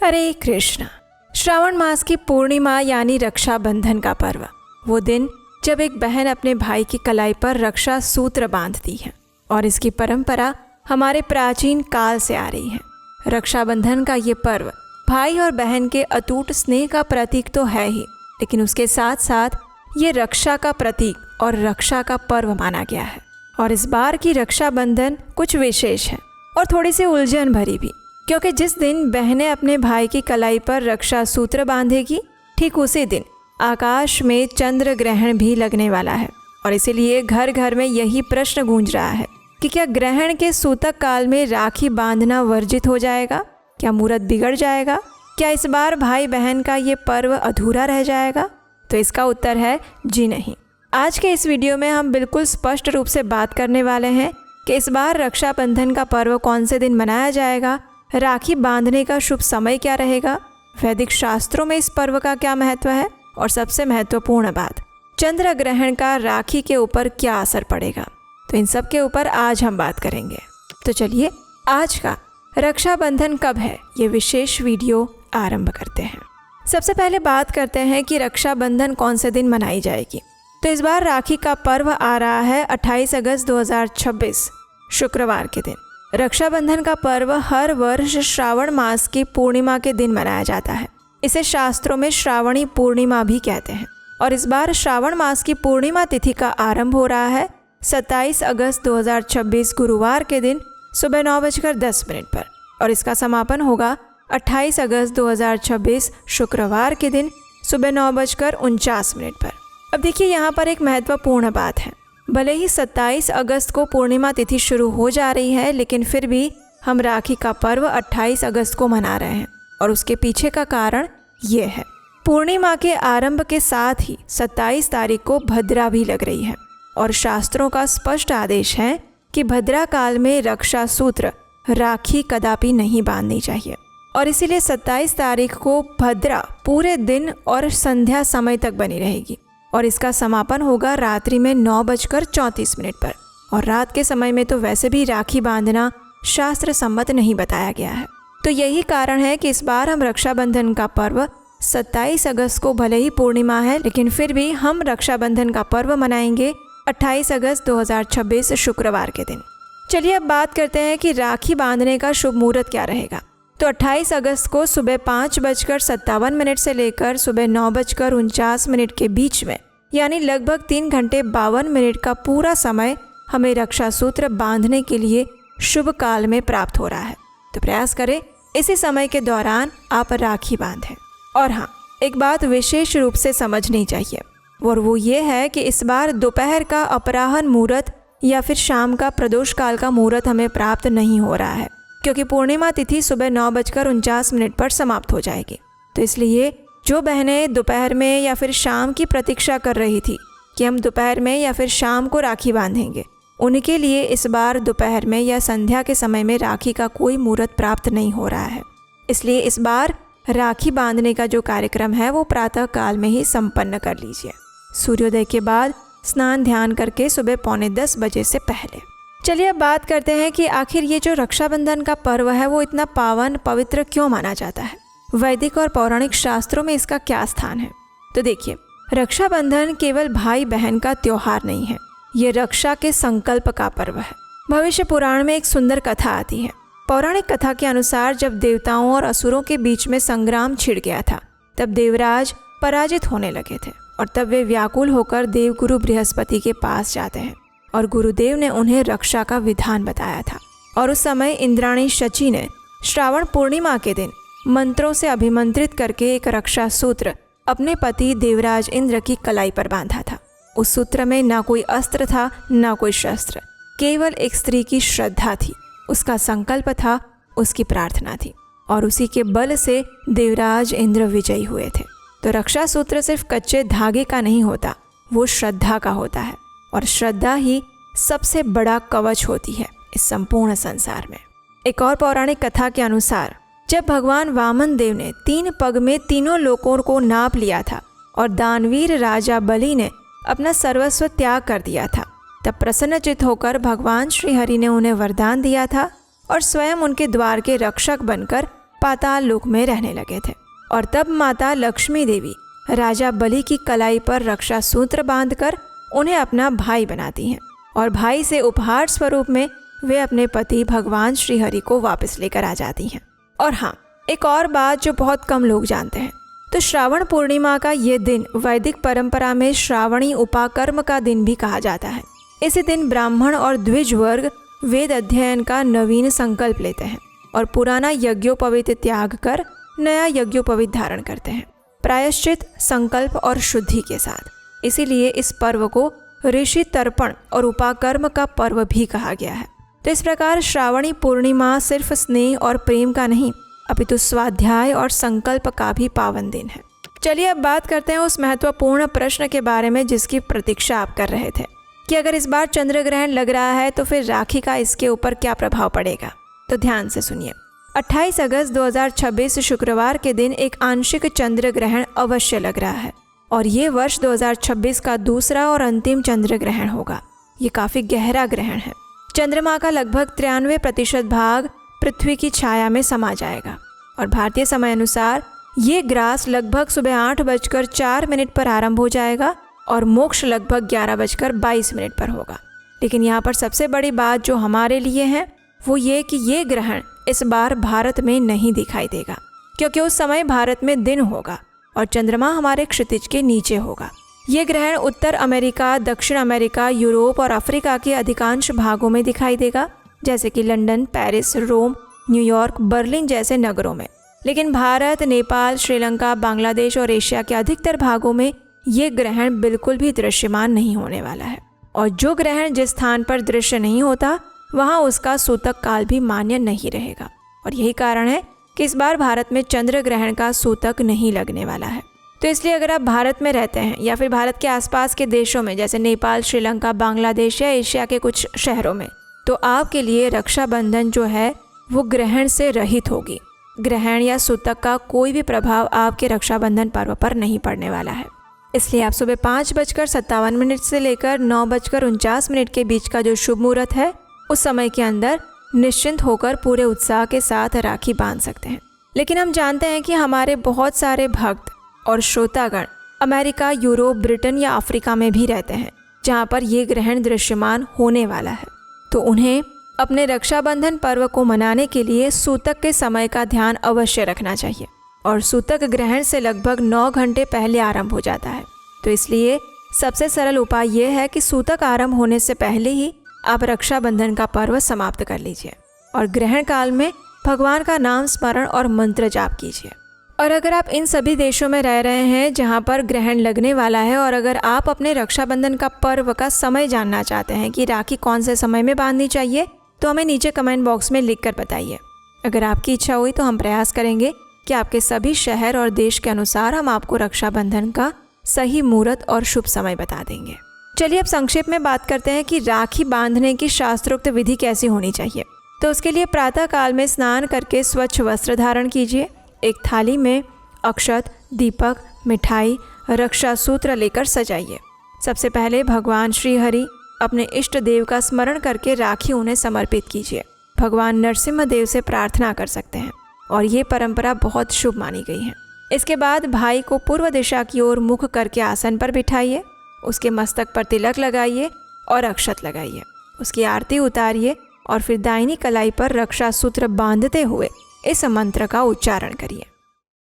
हरे कृष्णा। श्रावण मास की पूर्णिमा यानी रक्षाबंधन का पर्व, वो दिन जब एक बहन अपने भाई की कलाई पर रक्षा सूत्र बांधती है और इसकी परंपरा हमारे प्राचीन काल से आ रही है। रक्षाबंधन का ये पर्व भाई और बहन के अटूट स्नेह का प्रतीक तो है ही, लेकिन उसके साथ साथ ये रक्षा का प्रतीक और रक्षा का पर्व माना गया है। और इस बार की रक्षाबंधन कुछ विशेष है और थोड़ी सी उलझन भरी भी, क्योंकि जिस दिन बहनें अपने भाई की कलाई पर रक्षा सूत्र बांधेगी, ठीक उसी दिन आकाश में चंद्र ग्रहण भी लगने वाला है। और इसीलिए घर घर में यही प्रश्न गूंज रहा है कि क्या ग्रहण के सूतक काल में राखी बांधना वर्जित हो जाएगा? क्या मुहूर्त बिगड़ जाएगा? क्या इस बार भाई बहन का ये पर्व अधूरा रह जाएगा? तो इसका उत्तर है जी नहीं। आज के इस वीडियो में हम बिल्कुल स्पष्ट रूप से बात करने वाले हैं कि इस बार रक्षाबंधन का पर्व कौन से दिन मनाया जाएगा, राखी बांधने का शुभ समय क्या रहेगा, वैदिक शास्त्रों में इस पर्व का क्या महत्व है, और सबसे महत्वपूर्ण बात, चंद्र ग्रहण का राखी के ऊपर क्या असर पड़ेगा। तो इन सब के ऊपर आज हम बात करेंगे। तो चलिए आज का रक्षाबंधन कब है ये विशेष वीडियो आरंभ करते हैं। सबसे पहले बात करते हैं कि रक्षाबंधन कौन से दिन मनाई जाएगी। तो इस बार राखी का पर्व आ रहा है 28 अगस्त 2026 शुक्रवार के दिन। रक्षाबंधन का पर्व हर वर्ष श्रावण मास की पूर्णिमा के दिन मनाया जाता है। इसे शास्त्रों में श्रावणी पूर्णिमा भी कहते हैं। और इस बार श्रावण मास की पूर्णिमा तिथि का आरंभ हो रहा है 27 अगस्त 2026 गुरुवार के दिन सुबह 9:10 पर और इसका समापन होगा 28 अगस्त 2026 शुक्रवार के दिन सुबह 9:49 पर। अब देखिए, यहाँ पर एक महत्वपूर्ण बात है। भले ही 27 अगस्त को पूर्णिमा तिथि शुरू हो जा रही है, लेकिन फिर भी हम राखी का पर्व 28 अगस्त को मना रहे हैं। और उसके पीछे का कारण ये है, पूर्णिमा के आरंभ के साथ ही 27 तारीख को भद्रा भी लग रही है। और शास्त्रों का स्पष्ट आदेश है कि भद्रा काल में रक्षा सूत्र राखी कदापि नहीं बांधनी चाहिए। और इसीलिए 27 तारीख को भद्रा पूरे दिन और संध्या समय तक बनी रहेगी और इसका समापन होगा रात्रि में 9:34 पर। और रात के समय में तो वैसे भी राखी बांधना शास्त्र सम्मत नहीं बताया गया है। तो यही कारण है कि इस बार हम रक्षाबंधन का पर्व 27 अगस्त को, भले ही पूर्णिमा है, लेकिन फिर भी हम रक्षाबंधन का पर्व मनाएंगे 28 अगस्त 2026 शुक्रवार के दिन। चलिए अब बात करते हैं कि राखी बांधने का शुभ मुहूर्त क्या रहेगा। तो 28 अगस्त को सुबह 5:57 से लेकर सुबह 9:49 के बीच में, यानी लगभग 3 घंटे 52 मिनट का पूरा समय हमें रक्षा सूत्र बांधने के लिए शुभ काल में प्राप्त हो रहा है। तो प्रयास करें इसी समय के दौरान आप राखी बांधें। और हाँ, एक बात विशेष रूप से समझनी चाहिए, और वो ये है कि इस बार दोपहर का अपराह्न मुहूर्त या फिर शाम का प्रदोष काल का मुहूर्त हमें प्राप्त नहीं हो रहा है, क्योंकि पूर्णिमा तिथि सुबह 9:49 पर समाप्त हो जाएगी। तो इसलिए जो बहनें दोपहर में या फिर शाम की प्रतीक्षा कर रही थी कि हम दोपहर में या फिर शाम को राखी बांधेंगे, उनके लिए इस बार दोपहर में या संध्या के समय में राखी का कोई मुहूर्त प्राप्त नहीं हो रहा है। इसलिए इस बार राखी बांधने का जो कार्यक्रम है वो प्रातः काल में ही संपन्न कर लीजिए, सूर्योदय के बाद स्नान ध्यान करके सुबह 9:45 बजे से पहले। चलिए अब बात करते हैं कि आखिर ये जो रक्षाबंधन का पर्व है वो इतना पावन पवित्र क्यों माना जाता है, वैदिक और पौराणिक शास्त्रों में इसका क्या स्थान है। तो देखिए, रक्षाबंधन केवल भाई बहन का त्योहार नहीं है, ये रक्षा के संकल्प का पर्व है। भविष्य पुराण में एक सुंदर कथा आती है। पौराणिक कथा के अनुसार जब देवताओं और असुरों के बीच में संग्राम छिड़ गया था, तब देवराज पराजित होने लगे थे और तब वे व्याकुल होकर देवगुरु बृहस्पति के पास जाते हैं और गुरुदेव ने उन्हें रक्षा का विधान बताया था। और उस समय इंद्राणी शची ने श्रावण पूर्णिमा के दिन मंत्रों से अभिमंत्रित करके एक रक्षा सूत्र अपने पति देवराज इंद्र की कलाई पर बांधा था। उस सूत्र में ना कोई अस्त्र था, ना कोई शस्त्र, केवल एक स्त्री की श्रद्धा थी, उसका संकल्प था, उसकी प्रार्थना थी, और उसी के बल से देवराज इंद्र विजयी हुए थे। तो रक्षा सूत्र सिर्फ कच्चे धागे का नहीं होता, वो श्रद्धा का होता है, और श्रद्धा ही सबसे बड़ा कवच होती है इस संपूर्ण संसार में। एक और पौराणिक कथा के अनुसार जब भगवान वामन देव ने 3 पग में तीनों लोकों को नाप लिया था और दानवीर राजा बलि ने अपना सर्वस्व त्याग कर दिया था, तब प्रसन्नचित होकर भगवान श्री हरि ने उन्हें वरदान दिया था और स्वयं उनके द्वार के रक्षक बनकर पाताल लोक में रहने लगे थे। और तब माता लक्ष्मी देवी राजा बलि की कलाई पर रक्षा सूत्र बांधकर उन्हें अपना भाई बनाती हैं और भाई से उपहार स्वरूप में वे अपने पति भगवान श्री हरि को वापस लेकर आ जाती हैं। और हाँ, एक और बात जो बहुत कम लोग जानते हैं, तो श्रावण पूर्णिमा का ये दिन वैदिक परंपरा में श्रावणी उपाकर्म का दिन भी कहा जाता है। इसी दिन ब्राह्मण और द्विज वर्ग वेद अध्ययन का नवीन संकल्प लेते हैं और पुराना यज्ञोपवीत त्याग कर नया यज्ञोपवीत धारण करते हैं, प्रायश्चित, संकल्प और शुद्धि के साथ। इसीलिए इस पर्व को ऋषि तर्पण और उपाकर्म का पर्व भी कहा गया है। तो इस प्रकार श्रावणी पूर्णिमा सिर्फ स्नेह और प्रेम का नहीं, अपितु स्वाध्याय और संकल्प का भी पावन दिन है। चलिए अब बात करते हैं उस महत्वपूर्ण प्रश्न के बारे में जिसकी प्रतीक्षा आप कर रहे थे कि अगर इस बार चंद्र ग्रहण लग रहा है तो फिर राखी का इसके ऊपर क्या प्रभाव पड़ेगा। तो ध्यान से सुनिए। 28 अगस्त 2026 शुक्रवार के दिन एक आंशिक चंद्र ग्रहण अवश्य लग रहा है और ये वर्ष 2026 का दूसरा और अंतिम चंद्र ग्रहण होगा। ये काफ़ी गहरा ग्रहण है। चंद्रमा का लगभग 93% भाग पृथ्वी की छाया में समा जाएगा और भारतीय समय अनुसार ये ग्रास लगभग सुबह 8:04 पर आरंभ हो जाएगा और मोक्ष लगभग 11:22 पर होगा। लेकिन यहाँ पर सबसे बड़ी बात जो हमारे लिए है वो ये कि ये ग्रहण इस बार भारत में नहीं दिखाई देगा, क्योंकि उस समय भारत में दिन होगा और चंद्रमा हमारे क्षितिज के नीचे होगा। ये ग्रहण उत्तर अमेरिका, दक्षिण अमेरिका, यूरोप और अफ्रीका के अधिकांश भागों में दिखाई देगा, जैसे कि लंदन, पेरिस, रोम, न्यूयॉर्क, बर्लिन जैसे नगरों में। लेकिन भारत, नेपाल, श्रीलंका, बांग्लादेश और एशिया के अधिकतर भागों में ये ग्रहण बिल्कुल भी दृश्यमान नहीं होने वाला है। और जो ग्रहण जिस स्थान पर दृश्य नहीं होता वहाँ उसका सूतक काल भी मान्य नहीं रहेगा। और यही कारण है कि इस बार भारत में चंद्र ग्रहण का सूतक नहीं लगने वाला है। तो इसलिए अगर आप भारत में रहते हैं या फिर भारत के आसपास के देशों में जैसे नेपाल, श्रीलंका, बांग्लादेश या एशिया के कुछ शहरों में, तो आपके लिए रक्षाबंधन जो है वो ग्रहण से रहित होगी। ग्रहण या सूतक का कोई भी प्रभाव आपके रक्षाबंधन पर्व पर नहीं पड़ने वाला है। इसलिए आप सुबह 5:57 से लेकर 9:49 के बीच का जो शुभ मुहूर्त है उस समय के अंदर निश्चिंत होकर पूरे उत्साह के साथ राखी बांध सकते हैं। लेकिन हम जानते हैं कि हमारे बहुत सारे भक्त और श्रोतागण अमेरिका, यूरोप, ब्रिटेन या अफ्रीका में भी रहते हैं जहाँ पर ये ग्रहण दृश्यमान होने वाला है। तो उन्हें अपने रक्षाबंधन पर्व को मनाने के लिए सूतक के समय का ध्यान अवश्य रखना चाहिए और सूतक ग्रहण से लगभग 9 घंटे पहले आरंभ हो जाता है। तो इसलिए सबसे सरल उपाय यह है कि सूतक आरंभ होने से पहले ही आप रक्षाबंधन का पर्व समाप्त कर लीजिए और ग्रहण काल में भगवान का नाम स्मरण और मंत्र जाप कीजिए। और अगर आप इन सभी देशों में रह रहे हैं जहां पर ग्रहण लगने वाला है और अगर आप अपने रक्षाबंधन का पर्व का समय जानना चाहते हैं कि राखी कौन से समय में बांधनी चाहिए, तो हमें नीचे कमेंट बॉक्स में लिख कर बताइए। अगर आपकी इच्छा हुई तो हम प्रयास करेंगे कि आपके सभी शहर और देश के अनुसार हम आपको रक्षाबंधन का सही मुहूर्त और शुभ समय बता देंगे। चलिए अब संक्षेप में बात करते हैं कि राखी बांधने की शास्त्रोक्त विधि कैसी होनी चाहिए। तो उसके लिए प्रातः काल में स्नान करके स्वच्छ वस्त्र धारण कीजिए। एक थाली में अक्षत, दीपक, मिठाई, रक्षा सूत्र लेकर सजाइए। सबसे पहले भगवान श्री हरि अपने इष्ट देव का स्मरण करके राखी उन्हें समर्पित कीजिए। भगवान नरसिम्ह देव से प्रार्थना कर सकते हैं और ये परंपरा बहुत शुभ मानी गई है। इसके बाद भाई को पूर्व दिशा की ओर मुख करके आसन पर बिठाइए, उसके मस्तक पर तिलक लगाइए और अक्षत लगाइए, उसकी आरती उतारिए और फिर दाहिनी कलाई पर रक्षा सूत्र बांधते हुए इस मंत्र का उच्चारण करिए।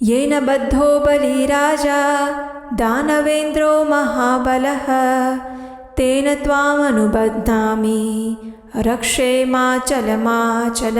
येन बद्धो बलि राजा दानवेंद्रो महाबलः तेन त्वाम अनुबध्नामि रक्षे माचल माचल।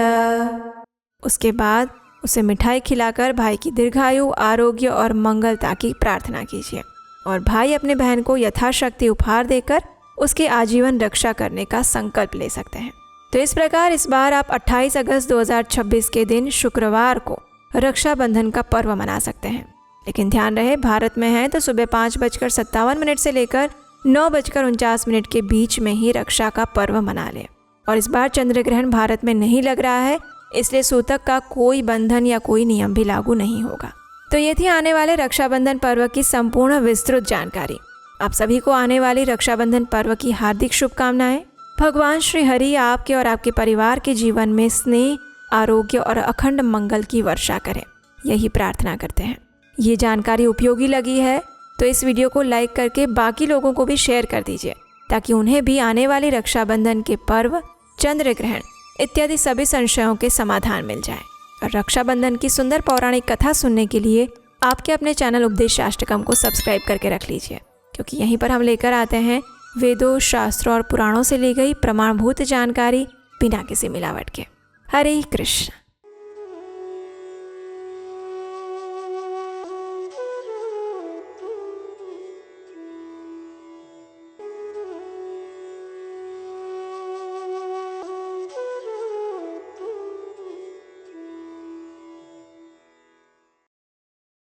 उसके बाद उसे मिठाई खिलाकर भाई की दीर्घायु, आरोग्य और मंगलता की प्रार्थना कीजिए और भाई अपने बहन को यथाशक्ति उपहार देकर उसकी आजीवन रक्षा करने का संकल्प ले सकते हैं। तो इस प्रकार इस बार आप 28 अगस्त 2026 के दिन शुक्रवार को रक्षाबंधन का पर्व मना सकते हैं। लेकिन ध्यान रहे भारत में है तो सुबह 5:57 से लेकर 9:49 के बीच में ही रक्षा का पर्व मना लें। और इस बार चंद्र ग्रहण भारत में नहीं लग रहा है, इसलिए सूतक का कोई बंधन या कोई नियम भी लागू नहीं होगा। तो ये थी आने वाले रक्षाबंधन पर्व की संपूर्ण विस्तृत जानकारी। आप सभी को आने वाली रक्षाबंधन पर्व की हार्दिक शुभकामनाएं। भगवान श्री हरि आपके और आपके परिवार के जीवन में स्नेह आरोग्य और अखंड मंगल की वर्षा करे, यही प्रार्थना करते हैं। ये जानकारी उपयोगी लगी है तो इस वीडियो को लाइक करके बाकी लोगों को भी शेयर कर दीजिए, ताकि उन्हें भी आने वाली रक्षाबंधन के पर्व, चंद्र ग्रहण इत्यादि सभी संशयों के समाधान मिल जाए। और रक्षाबंधन की सुंदर पौराणिक कथा सुनने के लिए आपके अपने चैनल उपदेश अष्टकम को सब्सक्राइब करके रख लीजिए, क्योंकि यहीं पर हम लेकर आते हैं वेदों, शास्त्रों और पुराणों से ली गई प्रमाणभूत जानकारी बिना किसी मिलावट के। हरे कृष्ण।